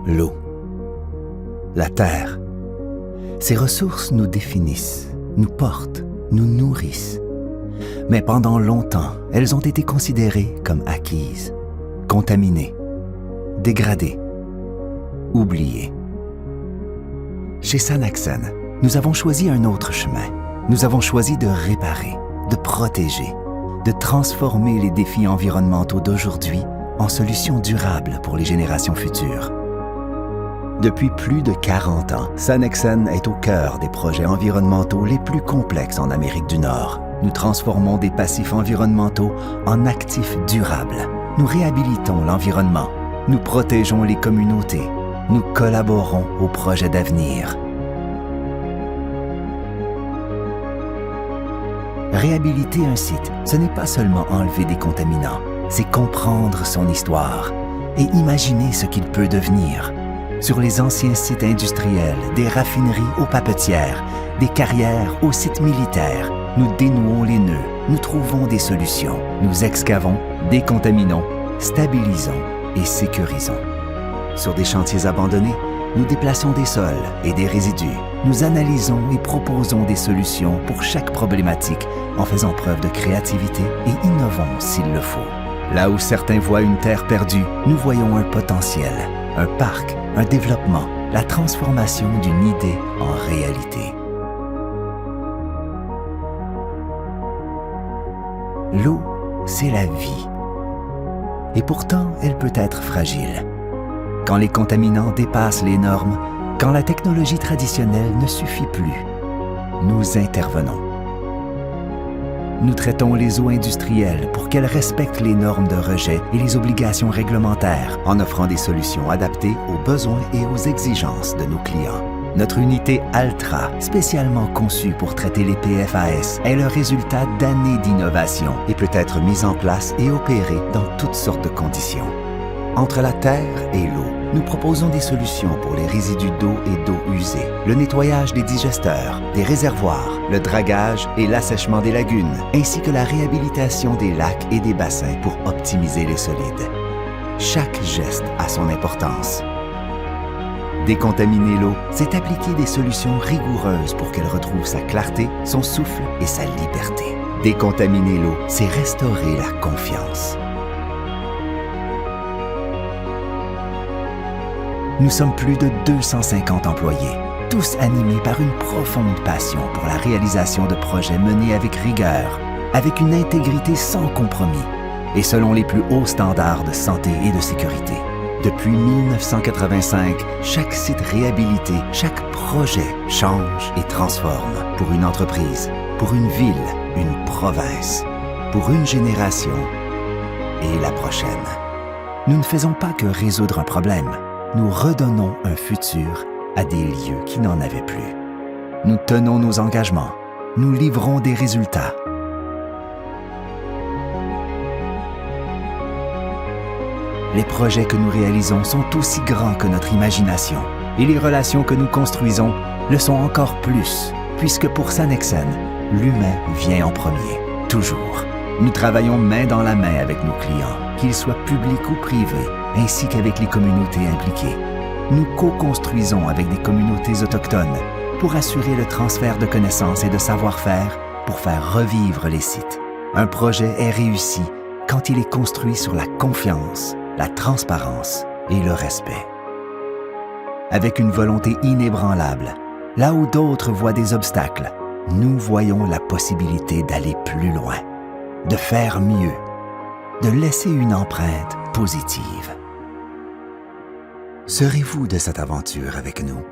L'eau. La terre. Ces ressources nous définissent, nous portent, nous nourrissent. Mais pendant longtemps, elles ont été considérées comme acquises, contaminées, dégradées, oubliées. Chez Sanaxen, nous avons choisi un autre chemin. Nous avons choisi de réparer, de protéger, de transformer les défis environnementaux d'aujourd'hui en solutions durables pour les générations futures. Depuis plus de 40 ans, Sanaxen est au cœur des projets environnementaux les plus complexes en Amérique du Nord. Nous transformons des passifs environnementaux en actifs durables. Nous réhabilitons l'environnement. Nous protégeons les communautés. Nous collaborons aux projets d'avenir. Réhabiliter un site, ce n'est pas seulement enlever des contaminants, c'est comprendre son histoire et imaginer ce qu'il peut devenir. Sur les anciens sites industriels, des raffineries aux papetières, des carrières aux sites militaires, nous dénouons les nœuds, nous trouvons des solutions. Nous excavons, décontaminons, stabilisons et sécurisons. Sur des chantiers abandonnés, nous déplaçons des sols et des résidus. Nous analysons et proposons des solutions pour chaque problématique en faisant preuve de créativité et innovons s'il le faut. Là où certains voient une terre perdue, nous voyons un potentiel, un parc, un développement, la transformation d'une idée en réalité. L'eau, c'est la vie. Et pourtant, elle peut être fragile. Quand les contaminants dépassent les normes, quand la technologie traditionnelle ne suffit plus, nous intervenons. Nous traitons les eaux industrielles pour qu'elles respectent les normes de rejet et les obligations réglementaires en offrant des solutions adaptées aux besoins et aux exigences de nos clients. Notre unité Altra, spécialement conçue pour traiter les PFAS, est le résultat d'années d'innovation et peut être mise en place et opérée dans toutes sortes de conditions. Entre la terre et l'eau, nous proposons des solutions pour les résidus d'eau et d'eau usée, le nettoyage des digesteurs, des réservoirs, le dragage et l'assèchement des lagunes, ainsi que la réhabilitation des lacs et des bassins pour optimiser les solides. Chaque geste a son importance. Décontaminer l'eau, c'est appliquer des solutions rigoureuses pour qu'elle retrouve sa clarté, son souffle et sa liberté. Décontaminer l'eau, c'est restaurer la confiance. Nous sommes plus de 250 employés, tous animés par une profonde passion pour la réalisation de projets menés avec rigueur, avec une intégrité sans compromis et selon les plus hauts standards de santé et de sécurité. Depuis 1985, chaque site réhabilité, chaque projet change et transforme pour une entreprise, pour une ville, une province, pour une génération et la prochaine. Nous ne faisons pas que résoudre un problème. Nous redonnons un futur à des lieux qui n'en avaient plus. Nous tenons nos engagements. Nous livrons des résultats. Les projets que nous réalisons sont aussi grands que notre imagination et les relations que nous construisons le sont encore plus, puisque pour Sanaxen, l'humain vient en premier, toujours. Nous travaillons main dans la main avec nos clients, qu'ils soient publics ou privés, ainsi qu'avec les communautés impliquées. Nous co-construisons avec des communautés autochtones pour assurer le transfert de connaissances et de savoir-faire pour faire revivre les sites. Un projet est réussi quand il est construit sur la confiance, la transparence et le respect. Avec une volonté inébranlable, là où d'autres voient des obstacles, nous voyons la possibilité d'aller plus loin, de faire mieux, de laisser une empreinte positive. Serez-vous de cette aventure avec nous?